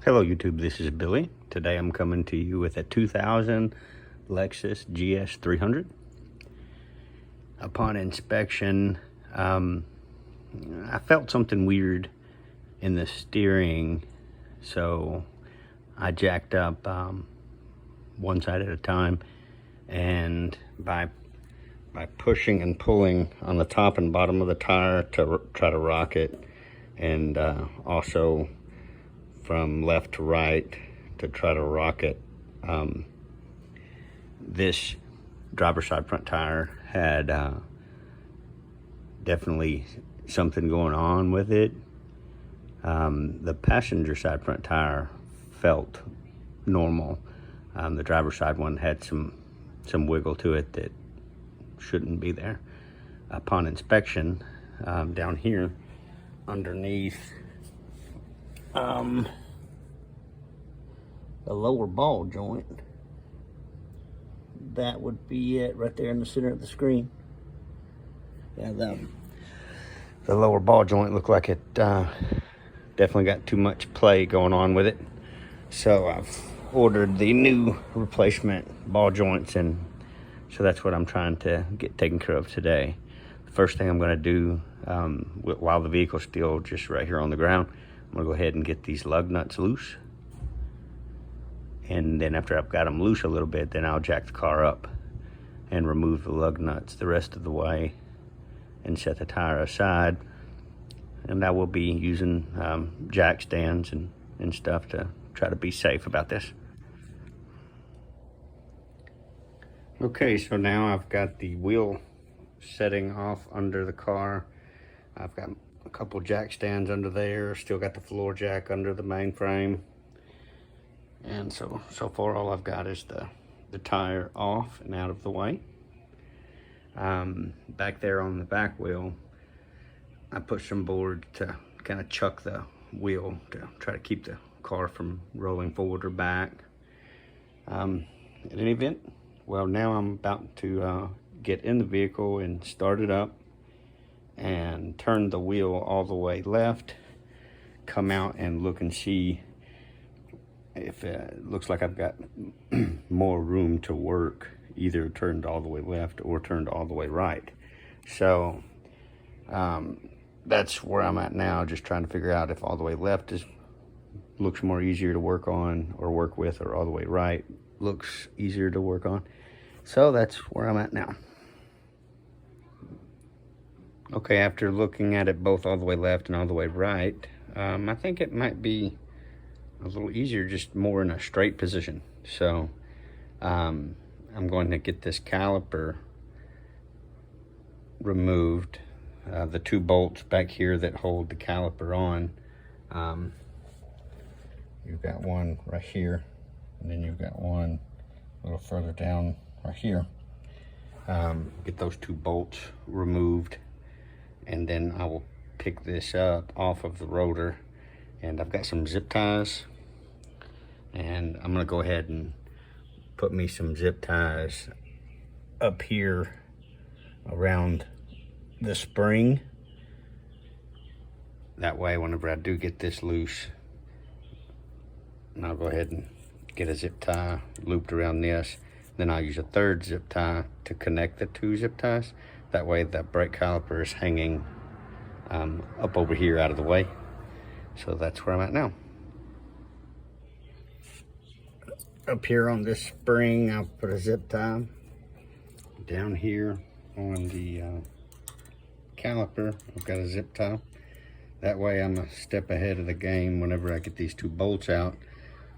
Hello YouTube, this is Billy. Today I'm coming to you with a 2000 Lexus GS300. Upon inspection, I felt something weird in the steering, so I jacked up one side at a time, and by pushing and pulling on the top and bottom of the tire to try to rock it, and also from left to right to try to rock it. This driver's side front tire had definitely something going on with it. The passenger side front tire felt normal. The driver's side one had some wiggle to it that shouldn't be there. Upon inspection, down here underneath the lower ball joint, that would be it right there in the center of the screen. Yeah, the lower ball joint looked like it definitely got too much play going on with it. So I've ordered the new replacement ball joints, and so that's what I'm trying to get taken care of today. The first thing I'm going to do, while the vehicle's still just right here on the ground, I'm going to go ahead and get these lug nuts loose. And then after I've got them loose a little bit, then I'll jack the car up and remove the lug nuts the rest of the way and set the tire aside. And I will be using jack stands and stuff to try to be safe about this. Okay, so now I've got the wheel setting off under the car. I've got a couple jack stands under there, still got the floor jack under the main frame. And so far all I've got is the tire off and out of the way. Back there on the back wheel, I put some board to kind of chuck the wheel to try to keep the car from rolling forward or back. In any event, well, now I'm about to get in the vehicle and start it up and turn the wheel all the way left, come out and look and see if it looks like I've got more room to work, either turned all the way left or turned all the way right. So that's where I'm at now, just trying to figure out if all the way left looks more easier to work on or work with, or all the way right looks easier to work on. So that's where I'm at now. Okay, after looking at it both all the way left and all the way right, I think it might be a little easier, just more in a straight position. So I'm going to get this caliper removed, the two bolts back here that hold the caliper on. You've got one right here, and then you've got one a little further down right here. Get those two bolts removed, and then I will pick this up off of the rotor. And I've got some zip ties, and I'm gonna go ahead and put me some zip ties up here around the spring. That way, whenever I do get this loose, and I'll go ahead and get a zip tie looped around this. Then I'll use a third zip tie to connect the two zip ties. That way the brake caliper is hanging up over here out of the way. So that's where I'm at now. Up here on this spring, I'll put a zip tie. Down here on the caliper, I've got a zip tie. That way I'm a step ahead of the game. Whenever I get these two bolts out,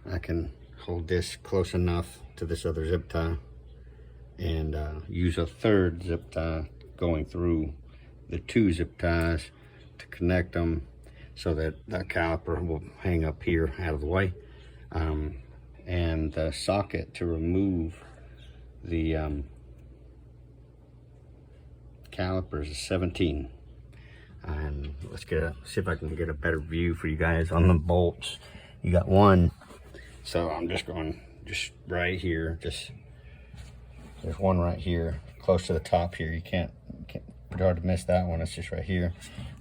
I can hold this close enough to this other zip tie and use a third zip tie going through the two zip ties to connect them, so that that caliper will hang up here out of the way. And the socket to remove the calipers is 17. And let's see if I can get a better view for you guys on the bolts. You got one, so I'm just going right here. There's one right here, close to the top here. You can't pretty hard to miss that one. It's just right here.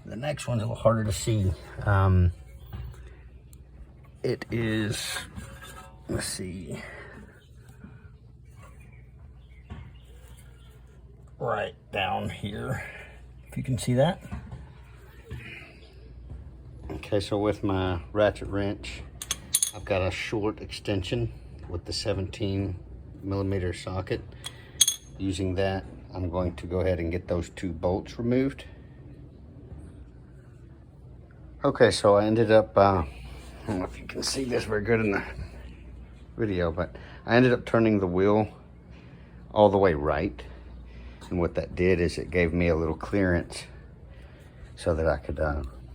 The next one's a little harder to see. it is, let's see, right down here, if you can see that. Okay, so with my ratchet wrench, I've got a short extension with the 17mm socket. Using that, I'm going to go ahead and get those 2 bolts removed. Okay, so I ended up, I don't know if you can see this very good in the video, but I ended up turning the wheel all the way right. And what that did is it gave me a little clearance so that I could,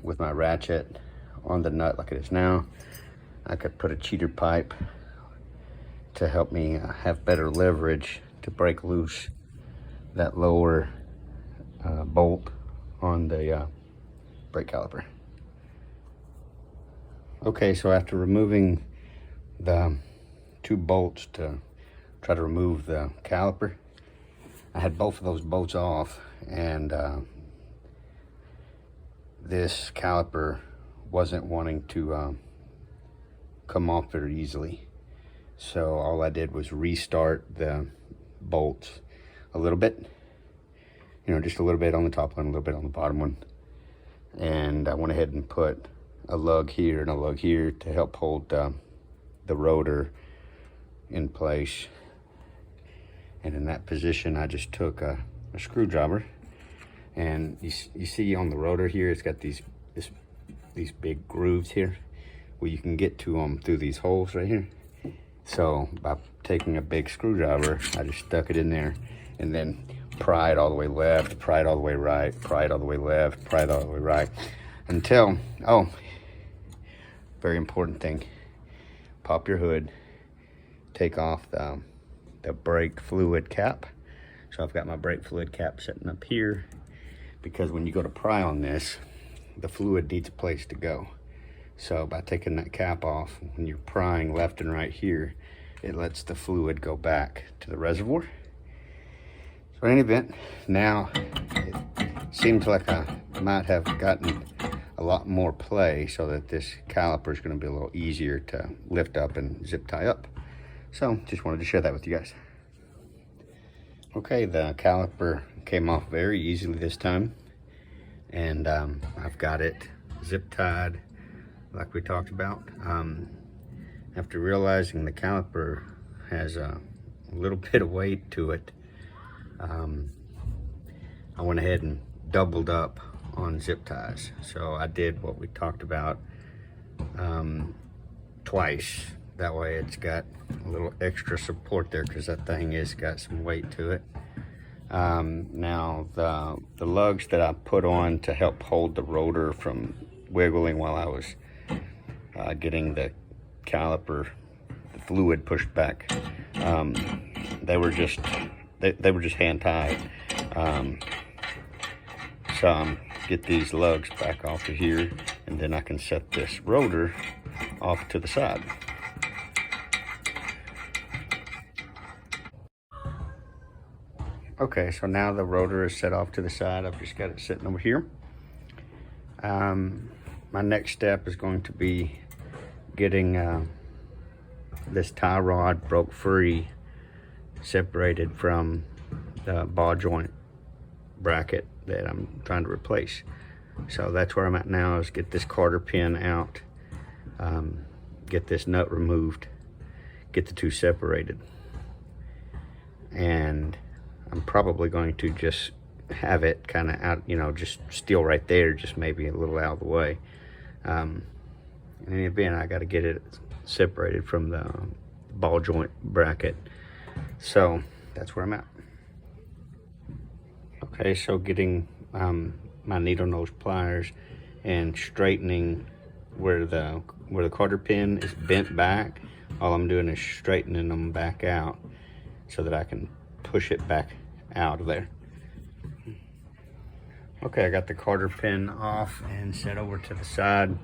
with my ratchet on the nut like it is now, I could put a cheater pipe to help me have better leverage to break loose that lower bolt on the brake caliper. Okay, so after removing the 2 bolts to try to remove the caliper, I had both of those bolts off, and this caliper wasn't wanting to come off very easily. So all I did was restart the bolts a little bit, you know, just a little bit on the top one, a little bit on the bottom one. And I went ahead and put a lug here and a lug here to help hold the rotor in place. And in that position, I just took a screwdriver, and you see on the rotor here, it's got these big grooves here where you can get to them through these holes right here. So by taking a big screwdriver, I just stuck it in there and then pry it all the way left, pry it all the way right, pry it all the way left, pry it all the way right, until, oh, very important thing, pop your hood, take off the brake fluid cap. So I've got my brake fluid cap sitting up here, because when you go to pry on this, the fluid needs a place to go. So by taking that cap off, when you're prying left and right here, it lets the fluid go back to the reservoir. So in any event, now it seems like I might have gotten a lot more play, so that this caliper is going to be a little easier to lift up and zip tie up. So just wanted to share that with you guys. Okay, the caliper came off very easily this time, and I've got it zip tied like we talked about. After realizing the caliper has a little bit of weight to it, I went ahead and doubled up on zip ties. So I did what we talked about twice. That way it's got a little extra support there, because that thing has got some weight to it. Now the lugs that I put on to help hold the rotor from wiggling while I was getting the caliper, the fluid pushed back, they were just hand tied. So get these lugs back off of here, and then I can set this rotor off to the side. Okay, so now the rotor is set off to the side. I've just got it sitting over here. My next step is going to be getting this tie rod broke free, separated from the ball joint bracket that I'm trying to replace. So that's where I'm at now, is get this Carter pin out, get this nut removed, get the 2 separated. And I'm probably going to just have it kind of out, you know, just still right there, just maybe a little out of the way. In any event, I got to get it separated from the ball joint bracket. So that's where I'm at. Okay, so getting my needle nose pliers and straightening where the Carter pin is bent back. All I'm doing is straightening them back out so that I can push it back out of there. Okay, I got the Carter pin off and set over to the side.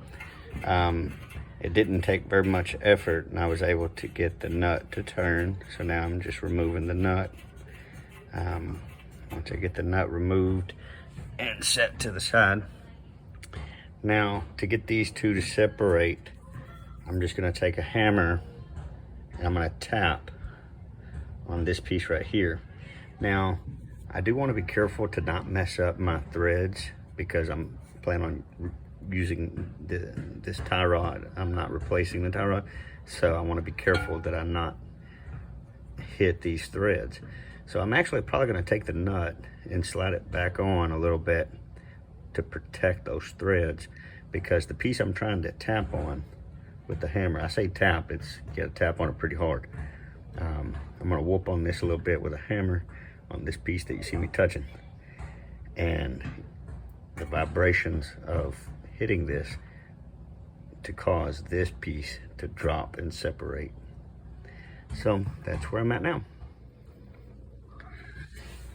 It didn't take very much effort, and I was able to get the nut to turn. So now I'm just removing the nut. Once I get the nut removed and set to the side, now to get these 2 to separate, I'm just gonna take a hammer and I'm gonna tap on this piece right here. Now, I do want to be careful to not mess up my threads because I'm planning on using this tie rod. I'm not replacing the tie rod, so I want to be careful that I not hit these threads. So I'm actually probably going to take the nut and slide it back on a little bit to protect those threads, because the piece I'm trying to tap on with the hammer, I say tap, it's you got to tap on it pretty hard. I'm going to whoop on this a little bit with a hammer on this piece that you see me touching, and the vibrations of hitting this to cause this piece to drop and separate. So that's where I'm at now.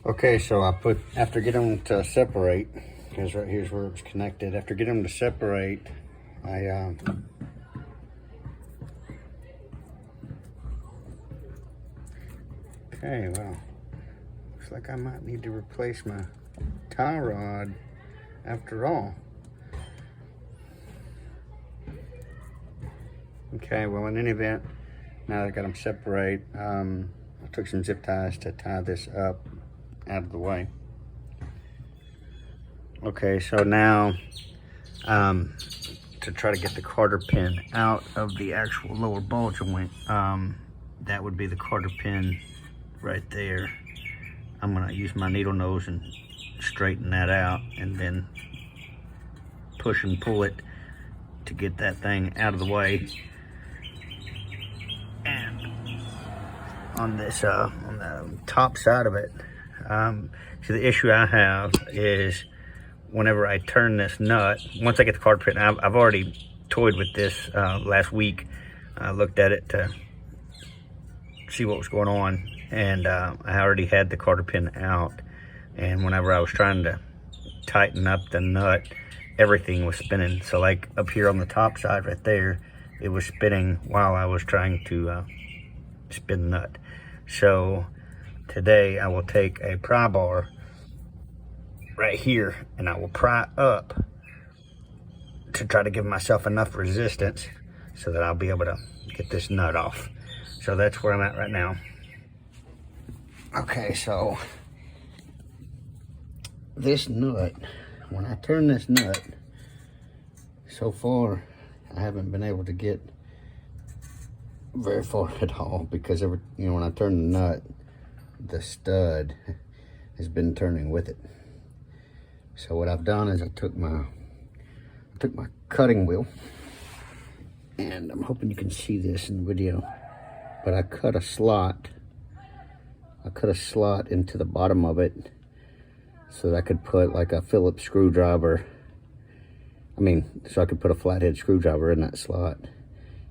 Okay, so I put, after getting them to separate, because right here's where it's connected, after getting them to separate, I okay, well, looks like I might need to replace my tie rod after all. Okay, well, in any event, now that I got them separate, I took some zip ties to tie this up out of the way. Okay, so now to try to get the cotter pin out of the actual lower ball joint, that would be the cotter pin right there. I'm gonna use my needle nose and straighten that out, and then push and pull it to get that thing out of the way. And on this, on the top side of it, so the issue I have is whenever I turn this nut, once I get the cotter pin, I've already toyed with this last week. I looked at it to see what was going on, and I already had the cotter pin out, and whenever I was trying to tighten up the nut, everything was spinning. So like up here on the top side right there, it was spinning while I was trying to spin the nut. So today I will take a pry bar right here and I will pry up to try to give myself enough resistance so that I'll be able to get this nut off. So that's where I'm at right now. Okay, so this nut, when I turn this nut, so far I haven't been able to get very far at all, because every, you know, when I turn the nut, the stud has been turning with it. So what I've done is I took my cutting wheel, and I'm hoping you can see this in the video, but I cut a slot into the bottom of it so that I could put like a Phillips screwdriver. So I could put a flathead screwdriver in that slot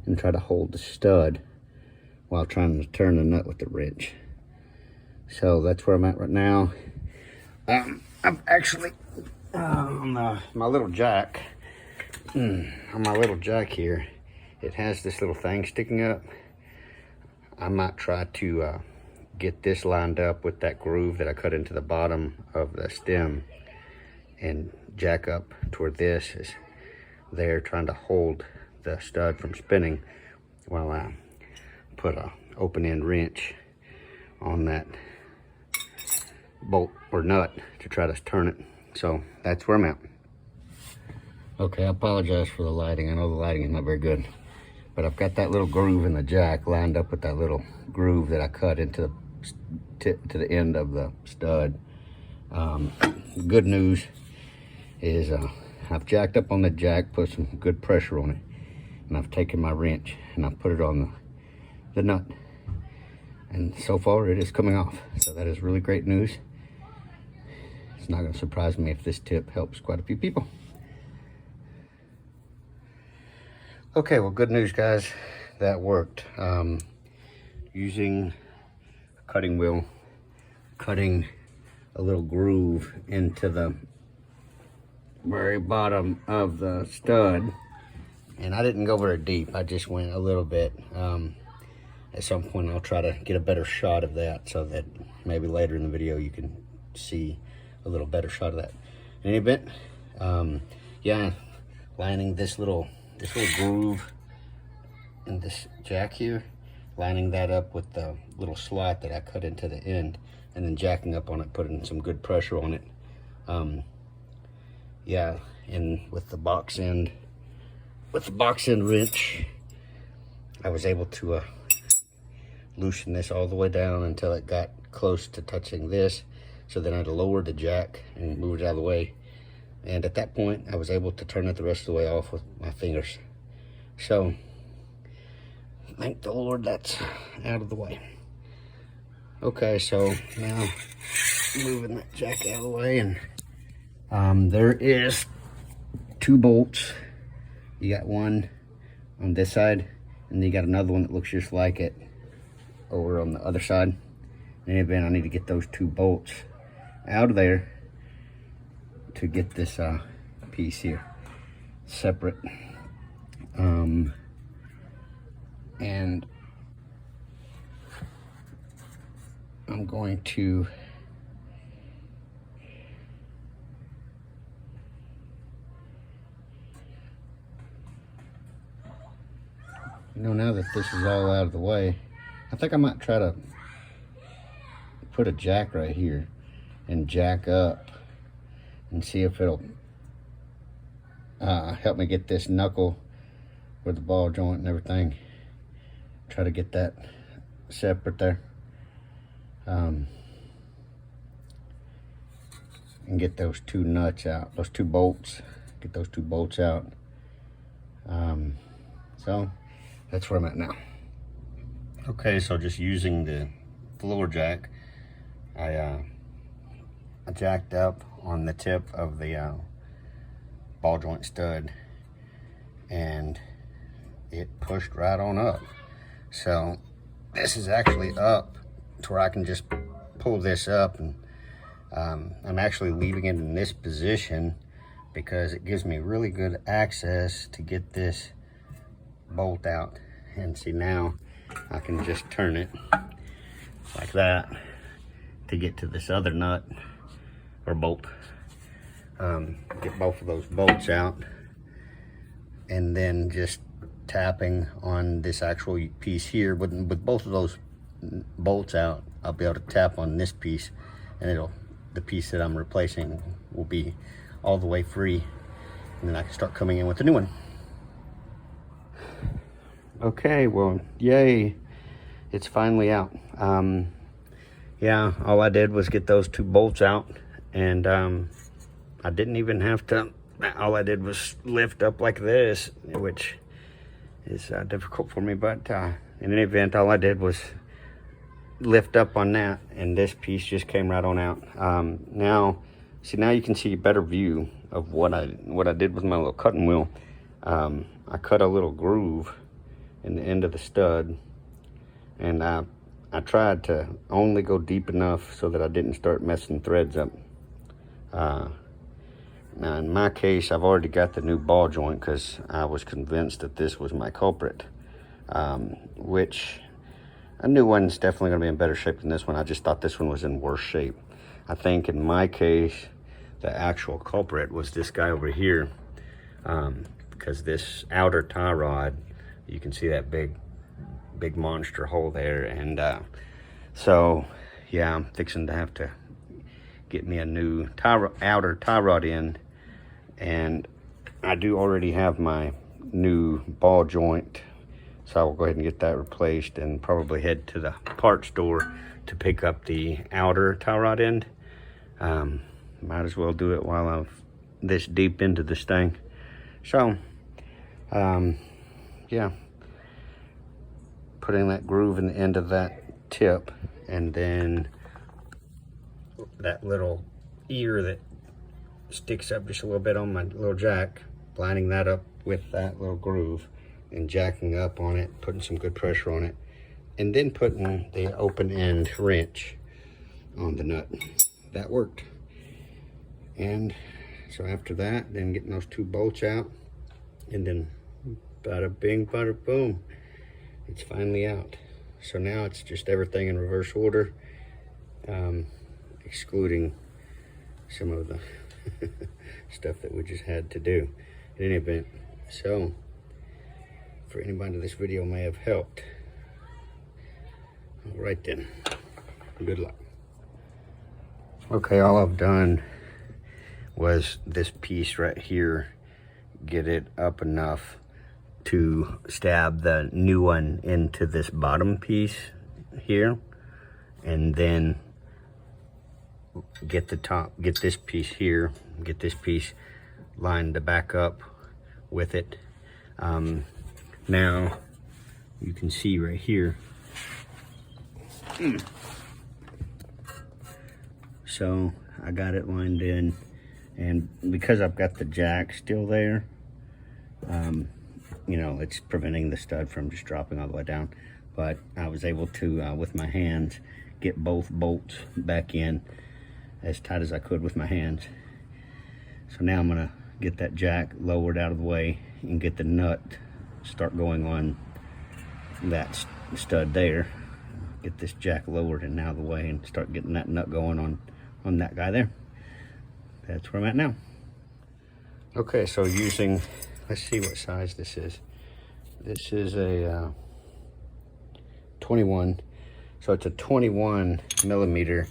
and try to hold the stud while trying to turn the nut with the wrench. So that's where I'm at right now. I've actually, on my little jack, on my little jack here, it has this little thing sticking up. I might try to get this lined up with that groove that I cut into the bottom of the stem and jack up toward this is there, trying to hold the stud from spinning while I put a open end wrench on that bolt or nut to try to turn it. So that's where I'm at. Okay, I apologize for the lighting. I know the lighting is not very good, but I've got that little groove in the jack lined up with that little groove that I cut into the end of the stud. Good news is I've jacked up on the jack, put some good pressure on it, and I've taken my wrench and I've put it on the nut, and so far it is coming off. So that is really great news. It's not going to surprise me if this tip helps quite a few people. Okay, well, good news, guys. That worked. Using a cutting wheel, cutting a little groove into the very bottom of the stud, and I didn't go very deep. I just went a little bit. At some point I'll try to get a better shot of that so that maybe later in the video you can see a little better shot of that. In any event, yeah, lining this little groove in this jack here, lining that up with the little slot that I cut into the end, and then jacking up on it, putting some good pressure on it. Yeah, and with the box end wrench, I was able to loosen this all the way down until it got close to touching this. So then I had to lower the jack and move it out of the way. And at that point, I was able to turn it the rest of the way off with my fingers. So, thank the Lord that's out of the way. Okay, so now moving that jack out of the way, and there is 2 bolts. You got one on this side, and then you got another one that looks just like it over on the other side. In any event, I need to get those 2 bolts out of there to get this piece here separate. And I'm going to now that this is all out of the way, I think I might try to put a jack right here and jack up and see if it'll help me get this knuckle with the ball joint and everything. Try to get that separate there. And get those 2 nuts out, those 2 bolts, get those 2 bolts out. So that's where I'm at now. Okay, so just using the floor jack, I jacked up on the tip of the ball joint stud, and it pushed right on up. So this is actually up to where I can just pull this up, and I'm actually leaving it in this position because it gives me really good access to get this bolt out. And see, now I can just turn it like that to get to this other nut or bolt. Get both of those bolts out, and then just tapping on this actual piece here. With both of those bolts out, I'll be able to tap on this piece, and the piece that I'm replacing will be all the way free, and then I can start coming in with a new one. Okay, well, yay, it's finally out. Yeah, all I did was get those 2 bolts out, and I didn't even have to, all I did was lift up like this, which is difficult for me, but in any event, all I did was lift up on that, and this piece just came right on out. Now you can see a better view of what I did with my little cutting wheel. I cut a little groove in the end of the stud, and I tried to only go deep enough so that I didn't start messing threads up. Now in my case, I've already got the new ball joint because I was convinced that this was my culprit, which a new one's definitely going to be in better shape than this one. I just thought this one was in worse shape. I think in my case, the actual culprit was this guy over here, because this outer tie rod, you can see that big monster hole there. And so yeah, I'm fixing to have to get me a new outer tie rod in, and I do already have my new ball joint, so I will go ahead and get that replaced and probably head to the parts store to pick up the outer tie rod end. Might as well do it while I'm this deep into this thing. So yeah, putting that groove in the end of that tip, and then that little ear that sticks up just a little bit on my little jack, lining that up with that little groove and jacking up on it, putting some good pressure on it, and then putting the open end wrench on the nut. That worked. And so after that, then getting those 2 bolts out, and then bada bing, bada boom, it's finally out. So now it's just everything in reverse order, excluding some of the stuff that we just had to do in any event. So for anybody this video may have helped. All right then, good luck. Okay, all I've done was this piece right here, get it up enough to stab the new one into this bottom piece here, and then get this piece here, get this piece lined to back up with it. Now you can see right here. So I got it lined in, and because I've got the jack still there, you know, it's preventing the stud from just dropping all the way down. But I was able to, with my hands, get both bolts back in as tight as I could with my hands. So now I'm gonna get that jack lowered out of the way and get the nut start going on that stud there. Get this jack lowered and out of the way and start getting that nut going on that guy there. That's where I'm at now. Okay, so using, let's see what size this is. This is a 21, so it's a 21 millimeter.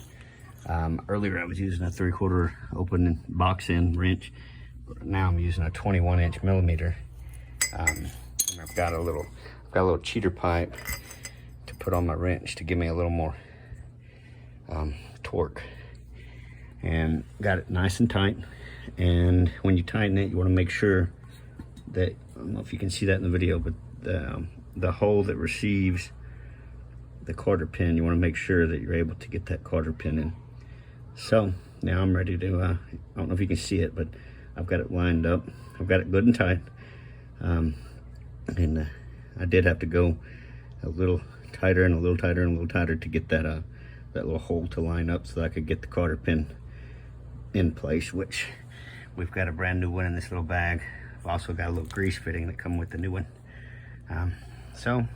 Earlier I was using a 3/4 open box end wrench. Now I'm using a 21" millimeter. And I've got a little cheater pipe to put on my wrench to give me a little more torque, and got it nice and tight. And when you tighten it, you want to make sure that, I don't know if you can see that in the video, but the hole that receives the quarter pin, you want to make sure that you're able to get that quarter pin in. So now I'm ready to, I don't know if you can see it, but I've got it lined up. I've got it good and tight. And I did have to go a little tighter and a little tighter and a little tighter to get that that little hole to line up so that I could get the quarter pin in place, which we've got a brand new one in this little bag. I've also got a little grease fitting that come with the new one. So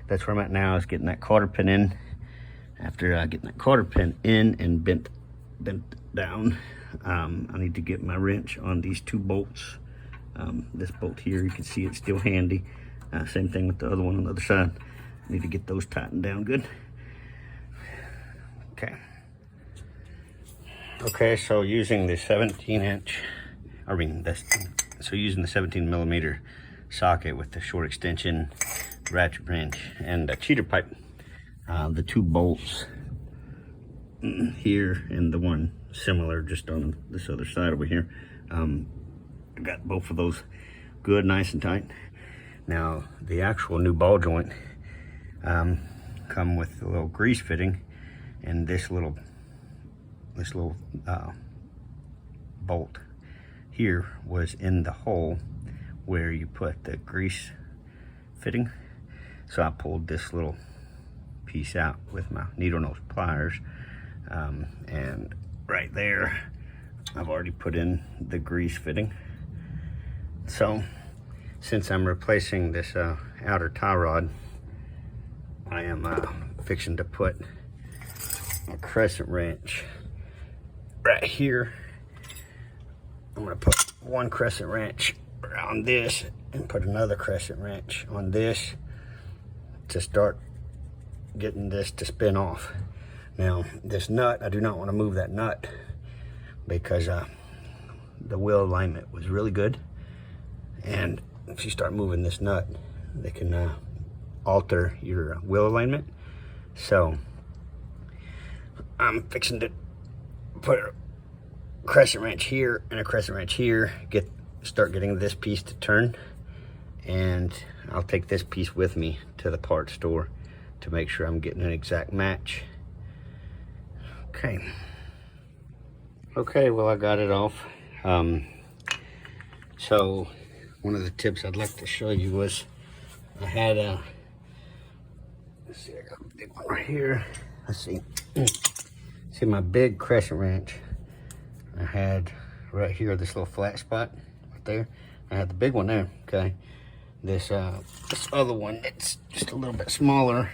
that's where I'm at now, is getting that quarter pin in. After getting that quarter pin in and bent down, I need to get my wrench on these two bolts. This bolt here, you can see it's still handy. Same thing with the other one on the other side. Need to get those tightened down good. Okay, so using the 17" using the 17 millimeter socket with the short extension, ratchet wrench, and a cheater pipe. The two bolts here and the one similar just on this other side over here. I got both of those good, nice and tight. Now the actual new ball joint come with a little grease fitting, and this little bolt here was in the hole where you put the grease fitting. So I pulled this little piece out with my needle nose pliers, and right there I've already put in the grease fitting. So since I'm replacing this outer tie rod, I am fixing to put a crescent wrench right here. I'm gonna put one crescent wrench around this and put another crescent wrench on this to start getting this to spin off. Now this nut, I do not want to move that nut because the wheel alignment was really good, and if you start moving this nut, they can alter your wheel alignment. So I'm fixing to put a crescent wrench here and a crescent wrench here, start getting this piece to turn, and I'll take this piece with me to the parts store to make sure I'm getting an exact match. Okay, well, I got it off. So one of the tips I'd like to show you was I had let's see, I got a big one right here. Let's see. See my big crescent wrench I had right here, this little flat spot right there. I had the big one there, okay? This other one, it's just a little bit smaller.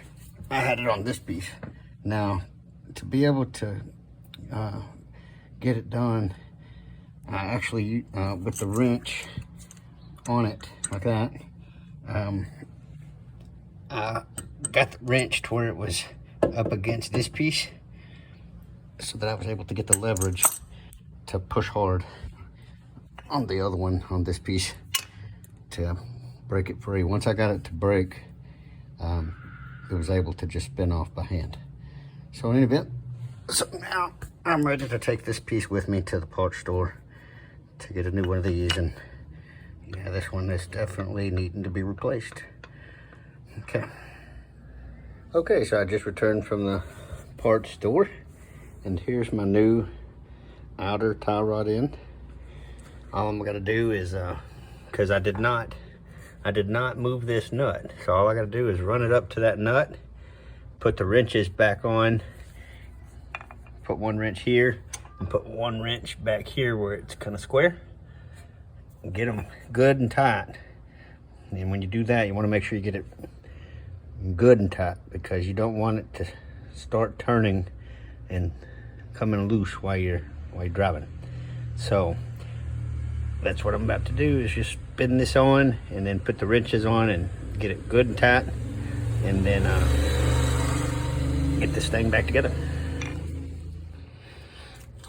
I had it on this piece. Now, to be able to get it done, I actually, with the wrench on it like that, I got the wrench to where it was up against this piece so that I was able to get the leverage to push hard on the other one, on this piece, to break it free. Once I got it to break, it was able to just spin off by hand. So in any event, so now I'm ready to take this piece with me to the parts store to get a new one of these. And yeah, this one is definitely needing to be replaced. Okay, so I just returned from the parts store, and here's my new outer tie rod end. All I'm gonna do is, because I did not move this nut, so all I gotta do is run it up to that nut, put the wrenches back on, put one wrench here, and put one wrench back here where it's kind of square, and get them good and tight. And when you do that, you want to make sure you get it good and tight, because you don't want it to start turning and coming loose while you're driving. So that's what I'm about to do, is just spin this on and then put the wrenches on and get it good and tight, and then get this thing back together.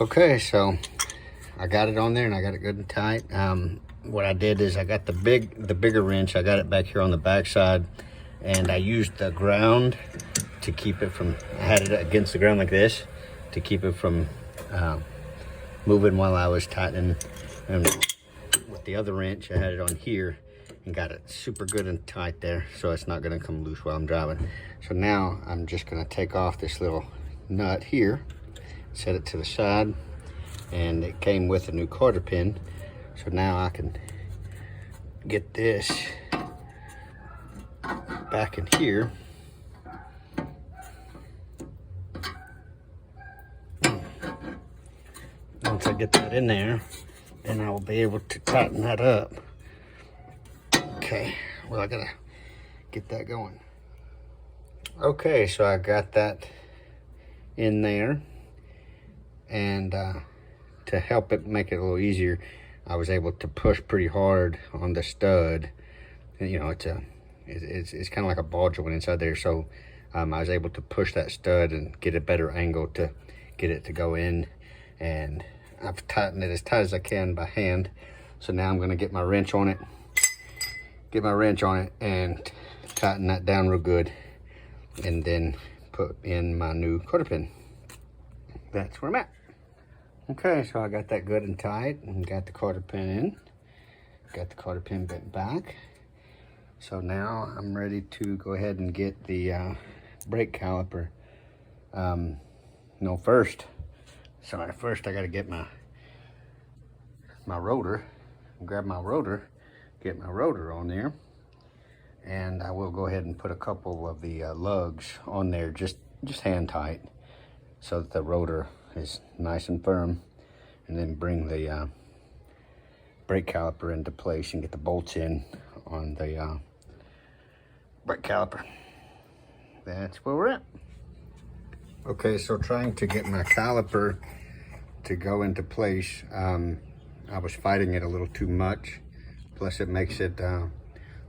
Okay, so I got it on there and I got it good and tight. What I did is I got the bigger wrench. I got it back here on the back side, and I used the ground to keep it from, I had it against the ground like this to keep it from moving while I was tightening. And with the other wrench, I had it on here and got it super good and tight there, so it's not gonna come loose while I'm driving. So now I'm just gonna take off this little nut here, set it to the side, and it came with a new quarter pin. So now I can get this back in here. Once I get that in there, then I will be able to tighten that up. Okay, well, I gotta get that going. Okay, so I got that in there, and to help it make it a little easier, I was able to push pretty hard on the stud. You know, it's kind of like a ball joint inside there, so I was able to push that stud and get a better angle to get it to go in, and I've tightened it as tight as I can by hand. So now I'm gonna get my wrench on it, and tighten that down real good, and then put in my new quarter pin. That's where I'm at. Okay, so I got that good and tight and got the quarter pin in, got the quarter pin bent back. So now I'm ready to go ahead and get the brake caliper. First I gotta get my rotor, grab my rotor, get my rotor on there, and I will go ahead and put a couple of the lugs on there, just hand tight, so that the rotor is nice and firm, and then bring the brake caliper into place and get the bolts in on the brake caliper. That's where we're at. Okay, so trying to get my caliper to go into place, I was fighting it a little too much. Plus it makes it a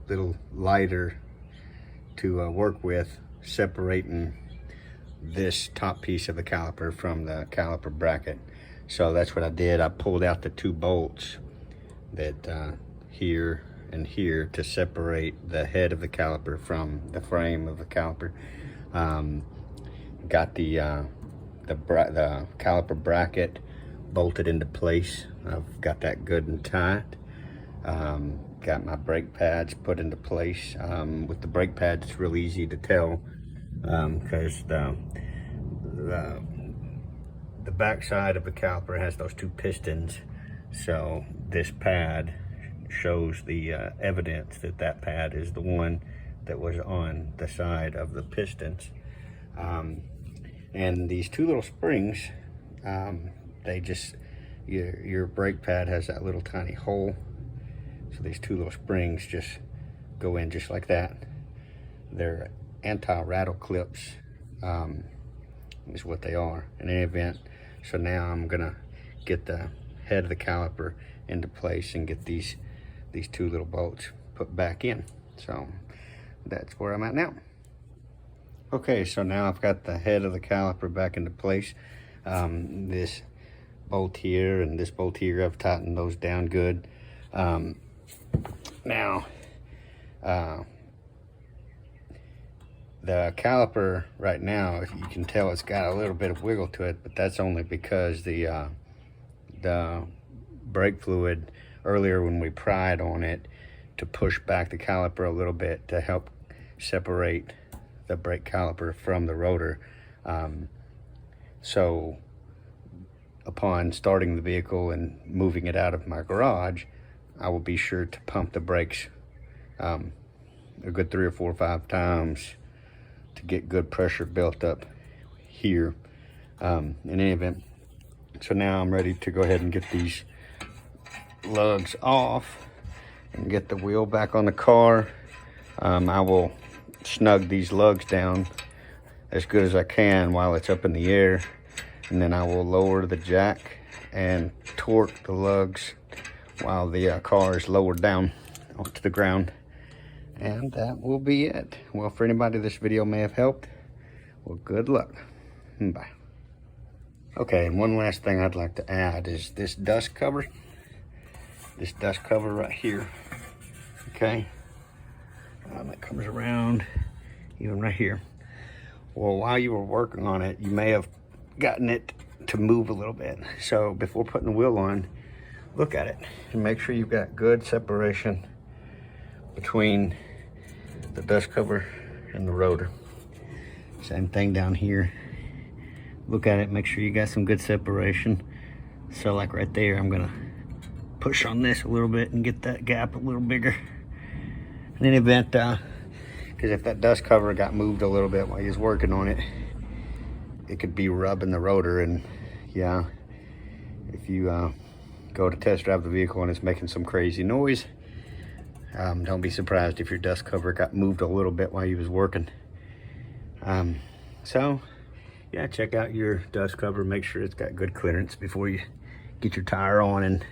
little lighter to work with, separating this top piece of the caliper from the caliper bracket. So that's what I did. I pulled out the two bolts that here and here to separate the head of the caliper from the frame of the caliper. Got the caliper bracket bolted into place. I've got that good and tight. Got my brake pads put into place. With the brake pads, it's real easy to tell, because the back side of the caliper has those two pistons, so this pad shows the evidence that that pad is the one that was on the side of the pistons. And these two little springs, they just, your brake pad has that little tiny hole, so these two little springs just go in just like that. They're anti-rattle clips, is what they are in any event. So now I'm gonna get the head of the caliper into place and get these two little bolts put back in. So that's where I'm at now. Okay, so now I've got the head of the caliper back into place. This bolt here and this bolt here, I've tightened those down good. Now, the caliper right now, you can tell it's got a little bit of wiggle to it, but that's only because the brake fluid earlier when we pried on it to push back the caliper a little bit to help separate the brake caliper from the rotor. So upon starting the vehicle and moving it out of my garage, I will be sure to pump the brakes a good 3 or 4 or 5 times to get good pressure built up here. In any event, so now I'm ready to go ahead and get these lugs off and get the wheel back on the car. I will snug these lugs down as good as I can while it's up in the air, and then I will lower the jack and torque the lugs while the car is lowered down onto the ground. And that will be it. Well, for anybody this video may have helped, well, good luck. Bye. Okay, and one last thing I'd like to add is this dust cover. This dust cover right here. Okay. It comes around even right here. Well, while you were working on it, you may have gotten it to move a little bit. So before putting the wheel on, look at it and make sure you've got good separation between the dust cover and the rotor. Same thing down here. Look at it, make sure you got some good separation. So like right there, I'm gonna push on this a little bit and get that gap a little bigger. In any event, because if that dust cover got moved a little bit while he was working on it, it could be rubbing the rotor. And yeah, if you go to test drive the vehicle and it's making some crazy noise, don't be surprised if your dust cover got moved a little bit while you was working. So yeah, check out your dust cover, make sure it's got good clearance before you get your tire on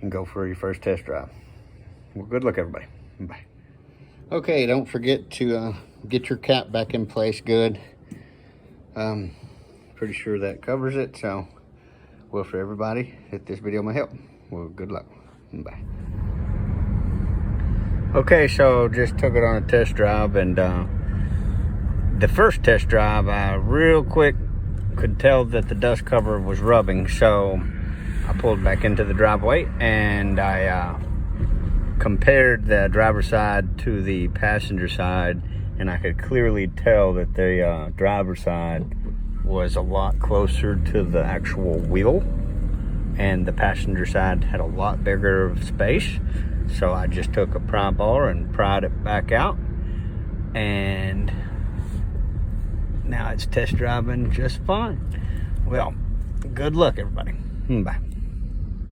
and go for your first test drive. Well, good luck everybody. Bye. Okay, don't forget to get your cap back in place good. Pretty sure that covers it. So, well, for everybody, if this video may help, well, good luck. Bye. Okay, so just took it on a test drive, and the first test drive, I real quick could tell that the dust cover was rubbing. So I pulled back into the driveway and I compared the driver's side to the passenger side, and I could clearly tell that the driver's side was a lot closer to the actual wheel, and the passenger side had a lot bigger of space. So I just took a pry bar and pried it back out, and now it's test driving just fine. Well, good luck everybody. Bye.